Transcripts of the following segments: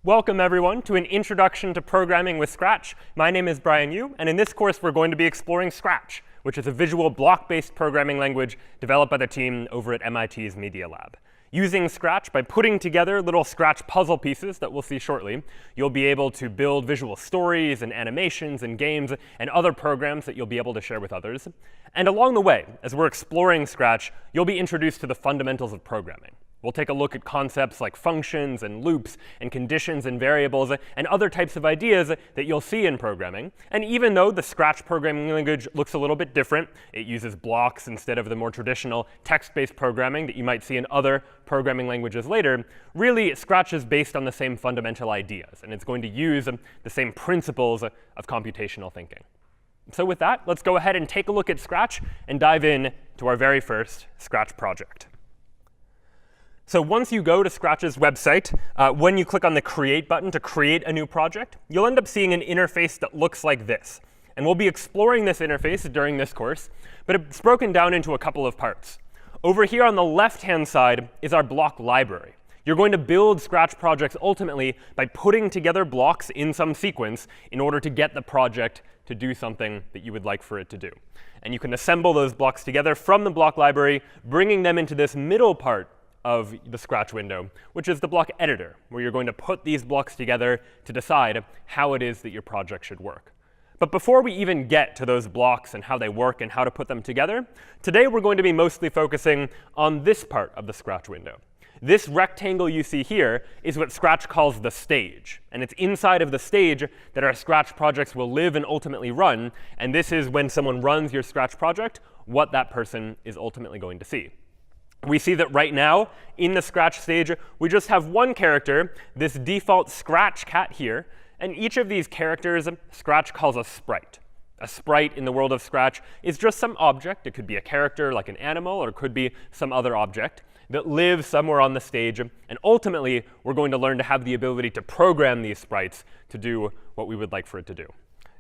Welcome, everyone, to an Introduction to Programming with Scratch. My name is Brian Yu, and in this course, we're going to be exploring Scratch, which is a visual block-based programming language developed by the team over at MIT's Media Lab. Using Scratch, by putting together little Scratch puzzle pieces that we'll see shortly, you'll be able to build visual stories and animations and games and other programs that you'll be able to share with others. And along the way, as we're exploring Scratch, you'll be introduced to the fundamentals of programming. We'll take a look at concepts like functions and loops and conditions and variables and other types of ideas that you'll see in programming. And even though the Scratch programming language looks a little bit different, it uses blocks instead of the more traditional text-based programming that you might see in other programming languages later, really Scratch is based on the same fundamental ideas, and it's going to use the same principles of computational thinking. So with that, let's go ahead and take a look at Scratch and dive in to our very first Scratch project. So once you go to Scratch's website, when you click on the Create button to create a new project, you'll end up seeing an interface that looks like this. And we'll be exploring this interface during this course, but it's broken down into a couple of parts. Over here on the left-hand side is our block library. You're going to build Scratch projects ultimately by putting together blocks in some sequence in order to get the project to do something that you would like for it to do. And you can assemble those blocks together from the block library, bringing them into this middle part of the Scratch window, which is the block editor, where you're going to put these blocks together to decide how it is that your project should work. But before we even get to those blocks and how they work and how to put them together, today we're going to be mostly focusing on this part of the Scratch window. This rectangle you see here is what Scratch calls the stage. And it's inside of the stage that our Scratch projects will live and ultimately run. And this is when someone runs your Scratch project, what that person is ultimately going to see. We see that right now, in the Scratch stage, we just have one character, this default Scratch cat here. And each of these characters, Scratch calls a sprite. A sprite in the world of Scratch is just some object. It could be a character like an animal, or it could be some other object that lives somewhere on the stage. And ultimately, we're going to learn to have the ability to program these sprites to do what we would like for it to do.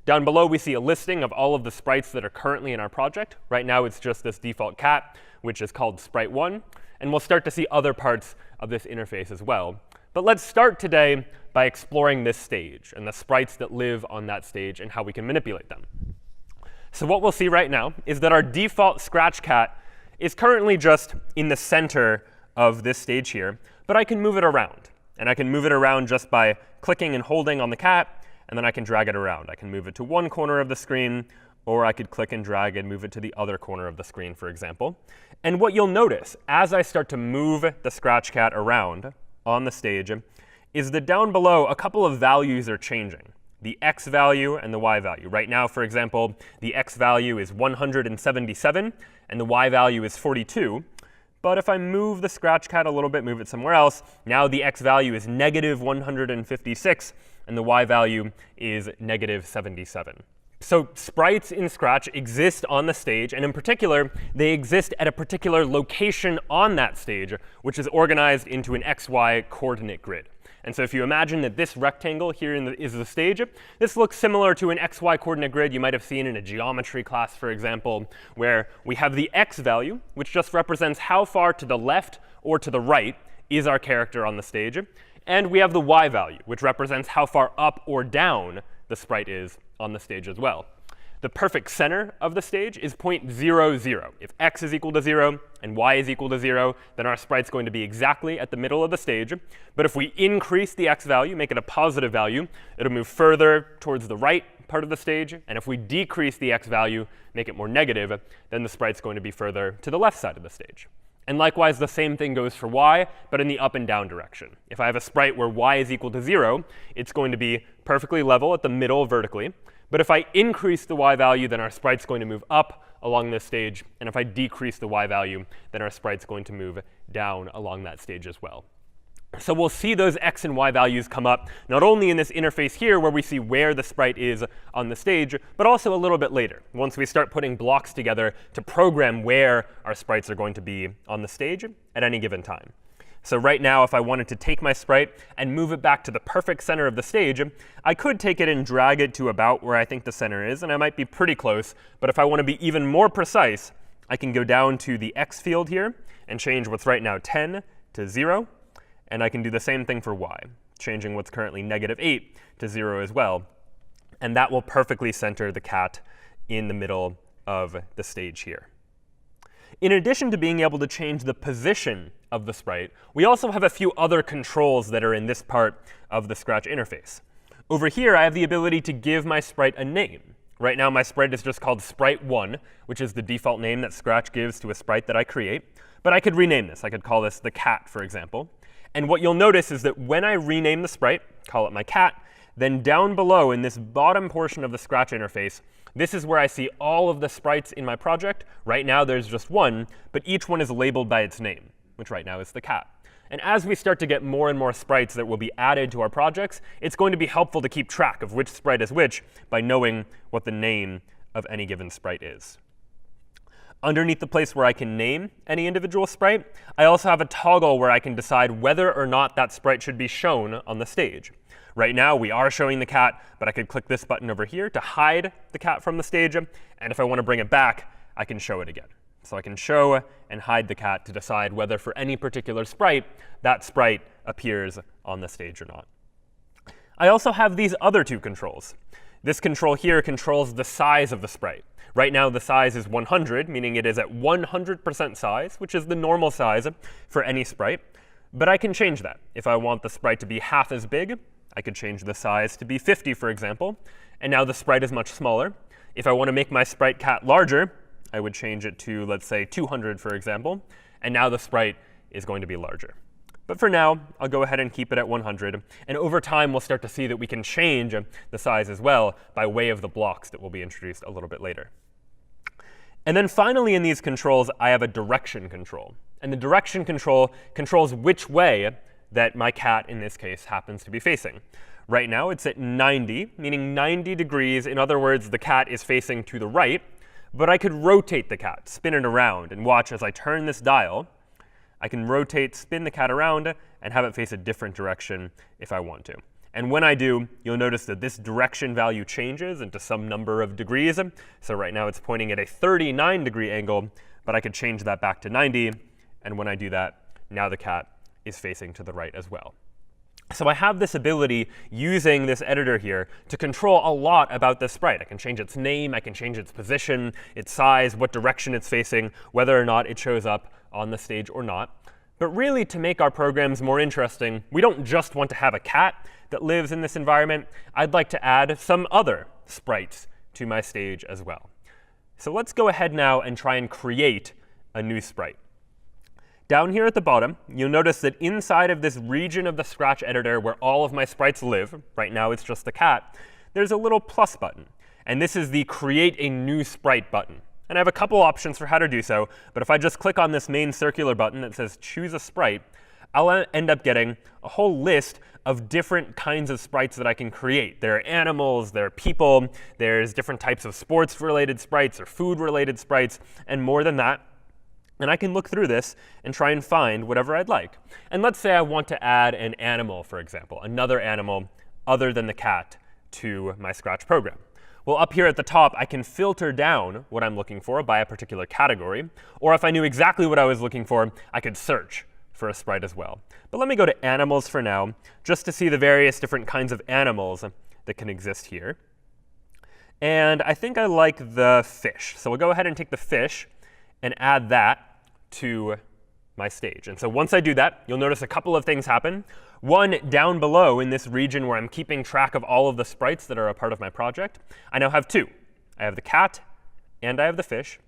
Down below, we see a listing of all of the sprites that are currently in our project. Right now, it's just this default cat, which is called sprite 1. And we'll start to see other parts of this interface as well. But let's start today by exploring this stage and the sprites that live on that stage and how we can manipulate them. So what we'll see right now is that our default Scratch cat is currently just in the center of this stage here. But I can move it around. And I can move it around just by clicking and holding on the cat. And then I can drag it around. I can move it to one corner of the screen, or I could click and drag and move it to the other corner of the screen, for example. And what you'll notice as I start to move the Scratch cat around on the stage is that down below, a couple of values are changing, the x value and the y value. Right now, for example, the x value is 177, and the y value is 42. But if I move the Scratch cat a little bit, move it somewhere else, now the x value is negative 156, and the y value is negative 77. So sprites in Scratch exist on the stage, and in particular, they exist at a particular location on that stage, which is organized into an xy coordinate grid. And so if you imagine that this rectangle here is the stage, this looks similar to an xy coordinate grid you might have seen in a geometry class, for example, where we have the x value, which just represents how far to the left or to the right is our character on the stage. And we have the y value, which represents how far up or down the sprite is on the stage as well. The perfect center of the stage is 0.00. If x is equal to 0 and y is equal to 0, then our sprite's going to be exactly at the middle of the stage. But if we increase the x value, make it a positive value, it'll move further towards the right part of the stage. And if we decrease the x value, make it more negative, then the sprite's going to be further to the left side of the stage. And likewise, the same thing goes for y, but in the up and down direction. If I have a sprite where y is equal to 0, it's going to be perfectly level at the middle vertically. But if I increase the y value, then our sprite's going to move up along this stage. And if I decrease the y value, then our sprite's going to move down along that stage as well. So we'll see those x and y values come up not only in this interface here, where we see where the sprite is on the stage, but also a little bit later, once we start putting blocks together to program where our sprites are going to be on the stage at any given time. So right now, if I wanted to take my sprite and move it back to the perfect center of the stage, I could take it and drag it to about where I think the center is. And I might be pretty close. But if I want to be even more precise, I can go down to the x field here and change what's right now 10 to 0. And I can do the same thing for y. changing what's currently -8 to 0 as well. And that will perfectly center the cat in the middle of the stage here. In addition to being able to change the position of the sprite, we also have a few other controls that are in this part of the Scratch interface. Over here, I have the ability to give my sprite a name. Right now, my sprite is just called Sprite1, which is the default name that Scratch gives to a sprite that I create. But I could rename this. I could call this the cat, for example. And what you'll notice is that when I rename the sprite, call it my cat, then down below in this bottom portion of the Scratch interface, this is where I see all of the sprites in my project. Right now, there's just one, but each one is labeled by its name, which right now is the cat. And as we start to get more and more sprites that will be added to our projects, it's going to be helpful to keep track of which sprite is which by knowing what the name of any given sprite is. Underneath the place where I can name any individual sprite, I also have a toggle where I can decide whether or not that sprite should be shown on the stage. Right now, we are showing the cat, but I could click this button over here to hide the cat from the stage. And if I want to bring it back, I can show it again. So I can show and hide the cat to decide whether for any particular sprite, that sprite appears on the stage or not. I also have these other two controls. This control here controls the size of the sprite. Right now, the size is 100, meaning it is at 100% size, which is the normal size for any sprite. But I can change that. If I want the sprite to be half as big, I could change the size to be 50, for example. And now the sprite is much smaller. If I want to make my sprite cat larger, I would change it to, let's say, 200, for example. And now the sprite is going to be larger. But for now, I'll go ahead and keep it at 100. And over time, we'll start to see that we can change the size as well by way of the blocks that will be introduced a little bit later. And then finally, in these controls, I have a direction control. And the direction control controls which way that my cat, in this case, happens to be facing. Right now, it's at 90, meaning 90 degrees. In other words, the cat is facing to the right. But I could rotate the cat, spin it around, and watch as I turn this dial. I can rotate, spin the cat around, and have it face a different direction if I want to. And when I do, you'll notice that this direction value changes into some number of degrees. So right now, it's pointing at a 39-degree angle. But I could change that back to 90. And when I do that, now the cat is facing to the right as well. So I have this ability using this editor here to control a lot about this sprite. I can change its name. I can change its position, its size, what direction it's facing, whether or not it shows up on the stage or not. But really, to make our programs more interesting, we don't just want to have a cat that lives in this environment. I'd like to add some other sprites to my stage as well. So let's go ahead now and try and create a new sprite. Down here at the bottom, you'll notice that inside of this region of the Scratch editor where all of my sprites live, right now it's just the cat, there's a little plus button. And this is the Create a New Sprite button. And I have a couple options for how to do so. But if I just click on this main circular button that says Choose a Sprite, I'll end up getting a whole list of different kinds of sprites that I can create. There are animals, there are people, there's different types of sports-related sprites or food-related sprites, and more than that. And I can look through this and try and find whatever I'd like. And let's say I want to add an animal, for example, another animal other than the cat to my Scratch program. Well, up here at the top, I can filter down what I'm looking for by a particular category. Or if I knew exactly what I was looking for, I could search for a sprite as well. But let me go to animals for now, just to see the various different kinds of animals that can exist here. And I think I like the fish. So we'll go ahead and take the fish and add that to my stage. And so once I do that, you'll notice a couple of things happen. One, down below in this region where I'm keeping track of all of the sprites that are a part of my project, I now have two. I have the cat and I have the fish.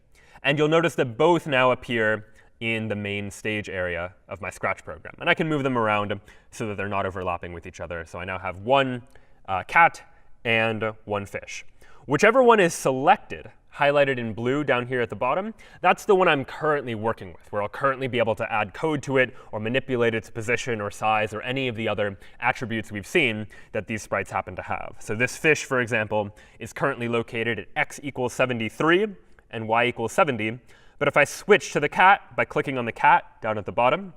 And you'll notice that both now appear in the main stage area of my Scratch program. And I can move them around so that they're not overlapping with each other. So I now have one cat and one fish. Whichever one is selected, highlighted in blue down here at the bottom, that's the one I'm currently working with, where I'll currently be able to add code to it or manipulate its position or size or any of the other attributes we've seen that these sprites happen to have. So this fish, for example, is currently located at x equals 73 and y equals 70. But if I switch to the cat by clicking on the cat down at the bottom,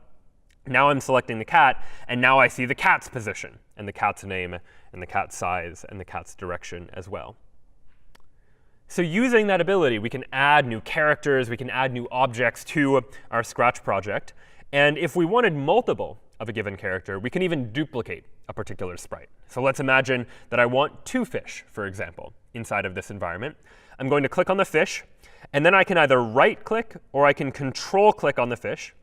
now I'm selecting the cat, and now I see the cat's position and the cat's name and the cat's size and the cat's direction as well. So using that ability, we can add new characters, we can add new objects to our Scratch project. And if we wanted multiple of a given character, we can even duplicate a particular sprite. So let's imagine that I want 2 fish, for example, inside of this environment. I'm going to click on the fish, and then I can either right-click or I can control-click on the fish.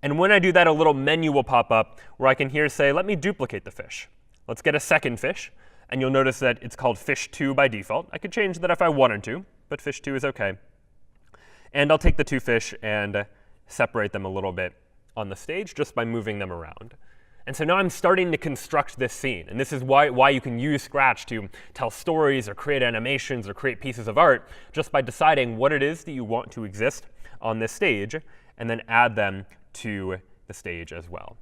And when I do that, a little menu will pop up where I can here say, let me duplicate the fish. Let's get a second fish. And you'll notice that it's called fish2 by default. I could change that if I wanted to, but fish2 is OK. And I'll take the 2 fish and separate them a little bit on the stage just by moving them around. And so now I'm starting to construct this scene. And this is why you can use Scratch to tell stories or create animations or create pieces of art just by deciding what it is that you want to exist on this stage and then add them to the stage as well.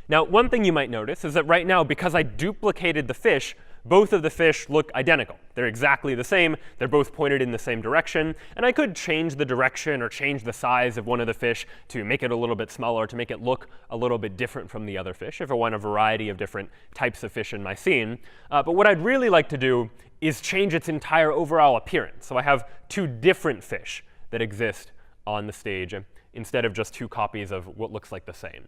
Now, one thing you might notice is that right now, because I duplicated the fish, both of the fish look identical. They're exactly the same. They're both pointed in the same direction. And I could change the direction or change the size of one of the fish to make it a little bit smaller, to make it look a little bit different from the other fish if I want a variety of different types of fish in my scene. But what I'd really like to do is change its entire overall appearance. So I have 2 different fish that exist on the stage instead of just 2 copies of what looks like the same.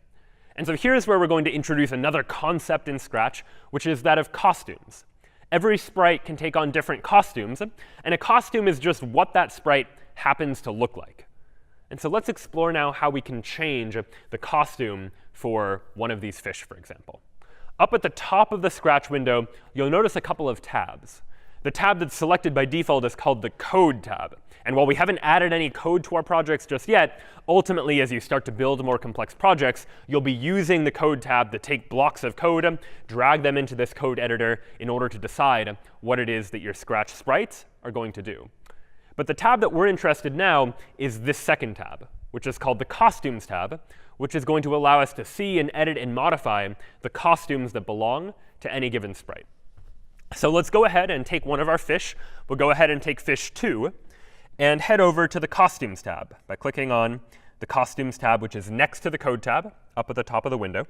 And so here's where we're going to introduce another concept in Scratch, which is that of costumes. Every sprite can take on different costumes, and a costume is just what that sprite happens to look like. And so let's explore now how we can change the costume for one of these fish, for example. Up at the top of the Scratch window, you'll notice a couple of tabs. The tab that's selected by default is called the Code tab. And while we haven't added any code to our projects just yet, ultimately, as you start to build more complex projects, you'll be using the Code tab to take blocks of code, drag them into this code editor in order to decide what it is that your Scratch sprites are going to do. But the tab that we're interested in now is this second tab, which is called the Costumes tab, which is going to allow us to see and edit and modify the costumes that belong to any given sprite. So let's go ahead and take one of our fish. We'll go ahead and take fish 2 and head over to the Costumes tab by clicking on the Costumes tab, which is next to the Code tab up at the top of the window.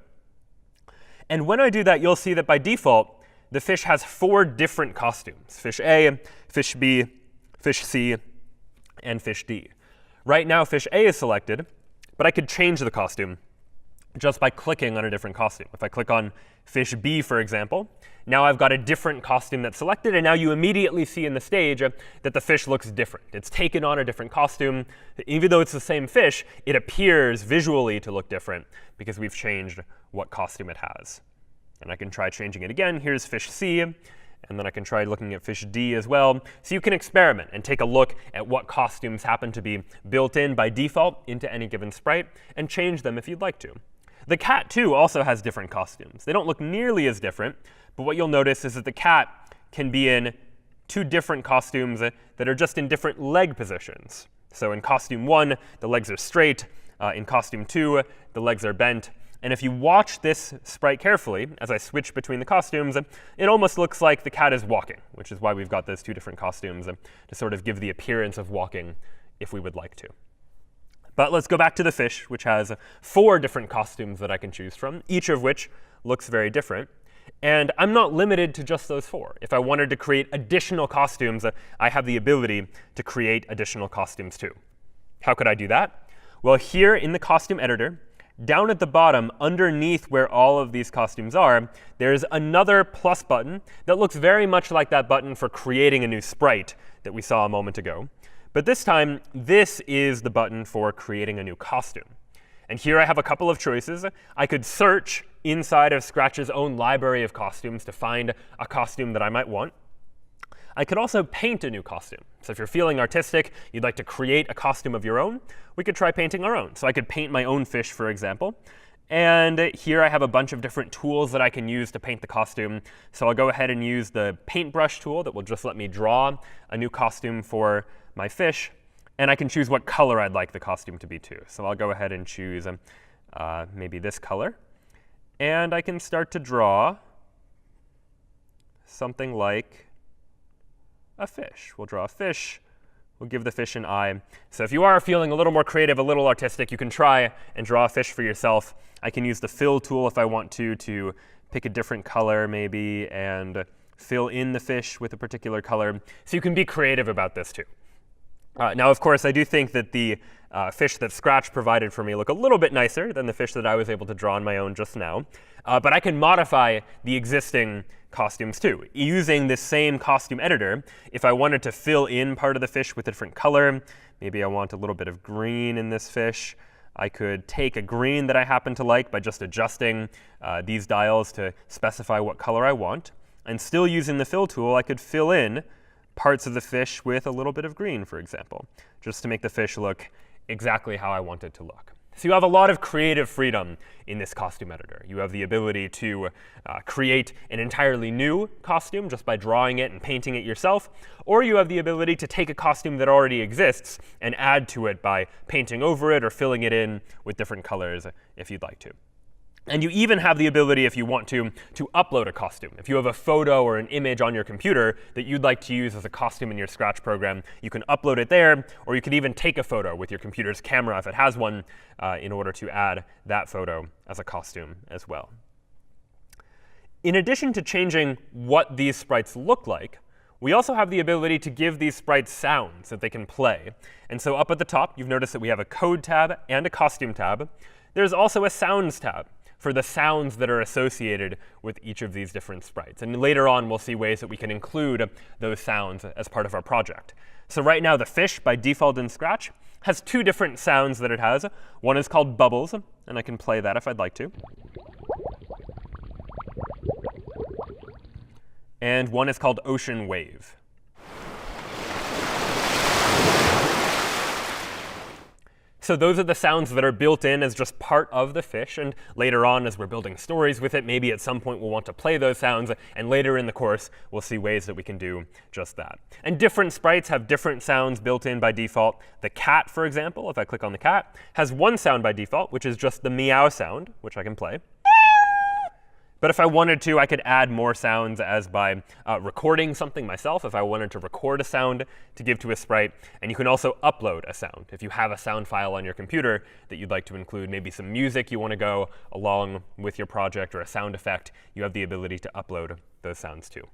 And when I do that, you'll see that by default, the fish has 4 different costumes: fish A, fish B, fish C, and fish D. Right now, fish A is selected, but I could change the costume just by clicking on a different costume. If I click on fish B, for example, now I've got a different costume that's selected, and now you immediately see in the stage that the fish looks different. It's taken on a different costume. Even though it's the same fish, it appears visually to look different because we've changed what costume it has. And I can try changing it again. Here's fish C, and then I can try looking at fish D as well. So you can experiment and take a look at what costumes happen to be built in by default into any given sprite and change them if you'd like to. The cat, too, also has different costumes. They don't look nearly as different, but what you'll notice is that the cat can be in 2 different costumes that are just in different leg positions. So in costume 1, the legs are straight. In costume 2, the legs are bent. And if you watch this sprite carefully, as I switch between the costumes, it almost looks like the cat is walking, which is why we've got those 2 different costumes to sort of give the appearance of walking if we would like to. But let's go back to the fish, which has 4 different costumes that I can choose from, each of which looks very different. And I'm not limited to just those 4. If I wanted to create additional costumes, I have the ability to create additional costumes too. How could I do that? Well, here in the costume editor, down at the bottom, underneath where all of these costumes are, there's another plus button that looks very much like that button for creating a new sprite that we saw a moment ago. But this time, this is the button for creating a new costume. And here I have a couple of choices. I could search inside of Scratch's own library of costumes to find a costume that I might want. I could also paint a new costume. So if you're feeling artistic, you'd like to create a costume of your own, we could try painting our own. So I could paint my own fish, for example. And here I have a bunch of different tools that I can use to paint the costume. So I'll go ahead and use the paintbrush tool that will just let me draw a new costume for my fish. And I can choose what color I'd like the costume to be too. So I'll go ahead and choose maybe this color. And I can start to draw something like a fish. We'll draw a fish. We'll give the fish an eye. So if you are feeling a little more creative, a little artistic, you can try and draw a fish for yourself. I can use the fill tool if I want to pick a different color maybe and fill in the fish with a particular color. So you can be creative about this too. Now, of course, I do think that the fish that Scratch provided for me look a little bit nicer than the fish that I was able to draw on my own just now. But I can modify the existing costumes too. Using this same costume editor, if I wanted to fill in part of the fish with a different color, maybe I want a little bit of green in this fish, I could take a green that I happen to like by just adjusting these dials to specify what color I want. And still using the fill tool, I could fill in parts of the fish with a little bit of green, for example, just to make the fish look exactly how I want it to look. So you have a lot of creative freedom in this costume editor. You have the ability to create an entirely new costume just by drawing it and painting it yourself, or you have the ability to take a costume that already exists and add to it by painting over it or filling it in with different colors if you'd like to. And you even have the ability, if you want to upload a costume. If you have a photo or an image on your computer that you'd like to use as a costume in your Scratch program, you can upload it there, or you could even take a photo with your computer's camera if it has one in order to add that photo as a costume as well. In addition to changing what these sprites look like, we also have the ability to give these sprites sounds that they can play. And so up at the top, you've noticed that we have a code tab and a costume tab. There's also a sounds tab for the sounds that are associated with each of these different sprites. And later on, we'll see ways that we can include those sounds as part of our project. So right now, the fish, by default in Scratch, has two different sounds that it has. One is called bubbles, and I can play that if I'd like to. And one is called ocean wave. So those are the sounds that are built in as just part of the fish. And later on, as we're building stories with it, maybe at some point we'll want to play those sounds. And later in the course, we'll see ways that we can do just that. And different sprites have different sounds built in by default. The cat, for example, if I click on the cat, has one sound by default, which is just the meow sound, which I can play. But if I wanted to, I could add more sounds as by recording something myself, if I wanted to record a sound to give to a sprite. And you can also upload a sound. If you have a sound file on your computer that you'd like to include, maybe some music you want to go along with your project or a sound effect, you have the ability to upload those sounds too.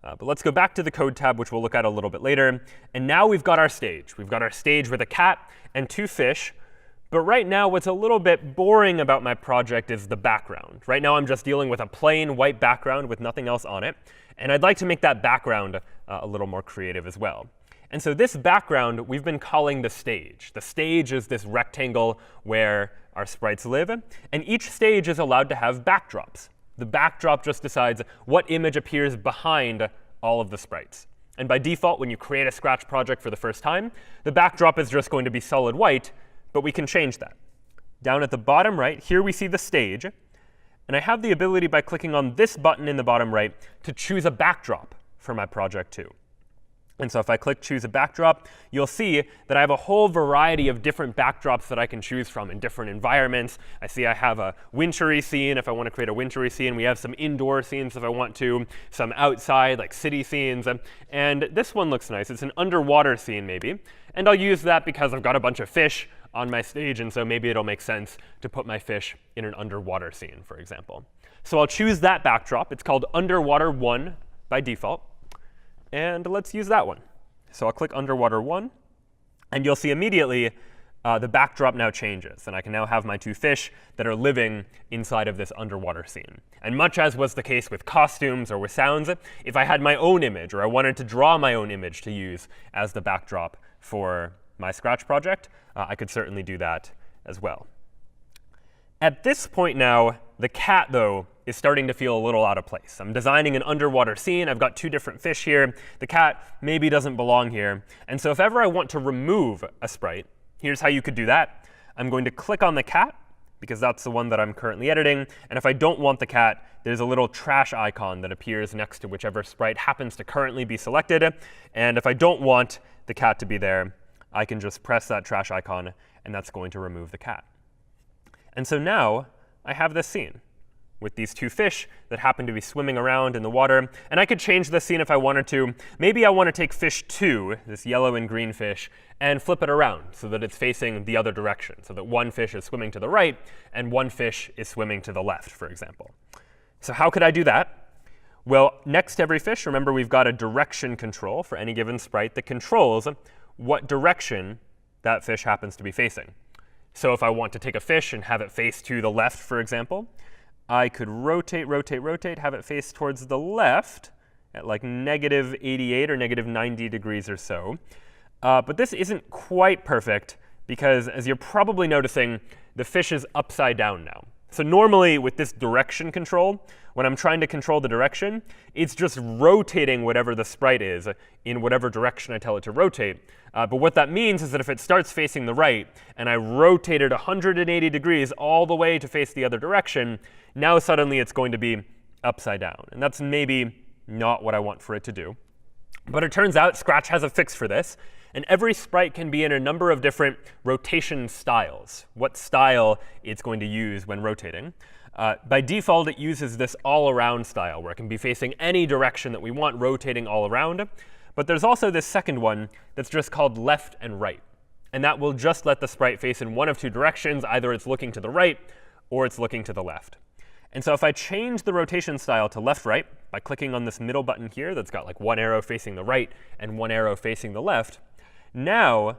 But let's go back to the code tab, which we'll look at a little bit later. And now we've got our stage. We've got our stage with a cat and two fish. But right now, what's a little bit boring about my project is the background. Right now, I'm just dealing with a plain white background with nothing else on it. And I'd like to make that background a little more creative as well. And so this background, we've been calling the stage. The stage is this rectangle where our sprites live. And each stage is allowed to have backdrops. The backdrop just decides what image appears behind all of the sprites. And by default, when you create a Scratch project for the first time, the backdrop is just going to be solid white. But we can change that. Down at the bottom right, here we see the stage. And I have the ability, by clicking on this button in the bottom right, to choose a backdrop for my project too. And so if I click Choose a Backdrop, you'll see that I have a whole variety of different backdrops that I can choose from in different environments. I see I have a wintry scene if I want to create a wintry scene. We have some indoor scenes if I want to, some outside, like city scenes. And this one looks nice. It's an underwater scene, maybe. And I'll use that because I've got a bunch of fish on my stage, and so maybe it'll make sense to put my fish in an underwater scene, for example. So I'll choose that backdrop. It's called Underwater 1 by default. And let's use that one. So I'll click Underwater 1, and you'll see immediately the backdrop now changes. And I can now have my two fish that are living inside of this underwater scene. And much as was the case with costumes or with sounds, if I had my own image, or I wanted to draw my own image to use as the backdrop for my Scratch project, I could certainly do that as well. At this point now, the cat, though, is starting to feel a little out of place. I'm designing an underwater scene. I've got two different fish here. The cat maybe doesn't belong here. And so if ever I want to remove a sprite, here's how you could do that. I'm going to click on the cat, because that's the one that I'm currently editing. And if I don't want the cat, there's a little trash icon that appears next to whichever sprite happens to currently be selected. And if I don't want the cat to be there, I can just press that trash icon, and that's going to remove the cat. And so now I have this scene with these two fish that happen to be swimming around in the water. And I could change this scene if I wanted to. Maybe I want to take fish 2, this yellow and green fish, and flip it around so that it's facing the other direction, so that one fish is swimming to the right and one fish is swimming to the left, for example. So how could I do that? Well, next to every fish, remember we've got a direction control for any given sprite that controls what direction that fish happens to be facing. So if I want to take a fish and have it face to the left, for example, I could rotate, rotate, rotate, have it face towards the left at like -88 or -90 degrees or so. But this isn't quite perfect because, as you're probably noticing, the fish is upside down now. So normally with this direction control, when I'm trying to control the direction, it's just rotating whatever the sprite is in whatever direction I tell it to rotate. But what that means is that if it starts facing the right and I rotate it 180 degrees all the way to face the other direction, now suddenly it's going to be upside down. And that's maybe not what I want for it to do. But it turns out Scratch has a fix for this. And every sprite can be in a number of different rotation styles, what style it's going to use when rotating. By default, it uses this all-around style, where it can be facing any direction that we want, rotating all around. But there's also this second one that's just called left and right. And that will just let the sprite face in one of two directions. Either it's looking to the right or it's looking to the left. And so if I change the rotation style to left-right by clicking on this middle button here that's got like one arrow facing the right and one arrow facing the left, now,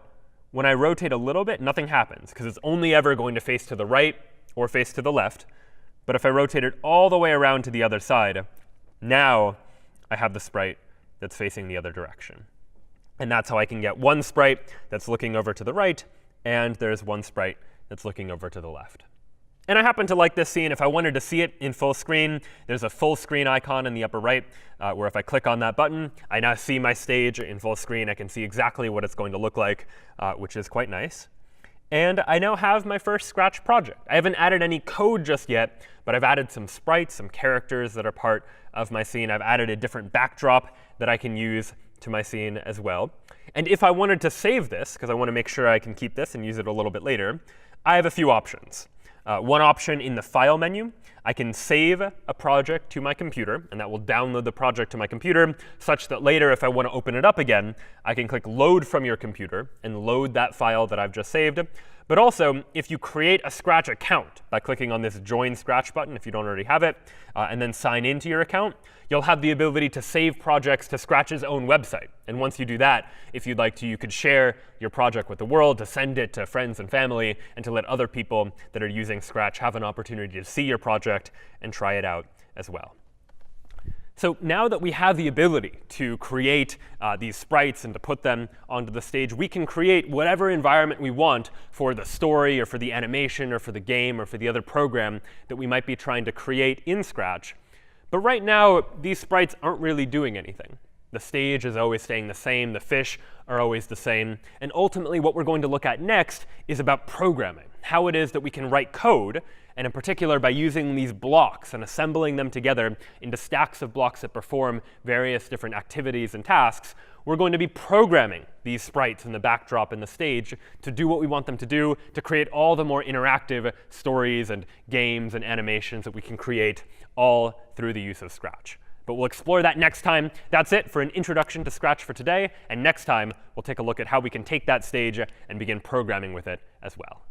when I rotate a little bit, nothing happens, because it's only ever going to face to the right or face to the left. But if I rotate it all the way around to the other side, now I have the sprite that's facing the other direction. And that's how I can get one sprite that's looking over to the right, and there's one sprite that's looking over to the left. And I happen to like this scene. If I wanted to see it in full screen, there's a full screen icon in the upper right, where if I click on that button, I now see my stage in full screen. I can see exactly what it's going to look like, which is quite nice. And I now have my first Scratch project. I haven't added any code just yet, but I've added some sprites, some characters that are part of my scene. I've added a different backdrop that I can use to my scene as well. And if I wanted to save this, because I want to make sure I can keep this and use it a little bit later, I have a few options. One option in the File menu, I can save a project to my computer, and that will download the project to my computer, such that later, if I want to open it up again, I can click Load from your computer and load that file that I've just saved. But also, if you create a Scratch account by clicking on this Join Scratch button, if you don't already have it, and then sign into your account, you'll have the ability to save projects to Scratch's own website. And once you do that, if you'd like to, you could share your project with the world, to send it to friends and family, and to let other people that are using Scratch have an opportunity to see your project and try it out as well. So now that we have the ability to create these sprites and to put them onto the stage, we can create whatever environment we want for the story or for the animation or for the game or for the other program that we might be trying to create in Scratch. But right now, these sprites aren't really doing anything. The stage is always staying the same. The fish are always the same. And ultimately, what we're going to look at next is about programming, how it is that we can write code, and in particular by using these blocks and assembling them together into stacks of blocks that perform various different activities and tasks. We're going to be programming these sprites in the backdrop and the stage to do what we want them to do, to create all the more interactive stories and games and animations that we can create all through the use of Scratch. But we'll explore that next time. That's it for an introduction to Scratch for today. And next time, we'll take a look at how we can take that stage and begin programming with it as well.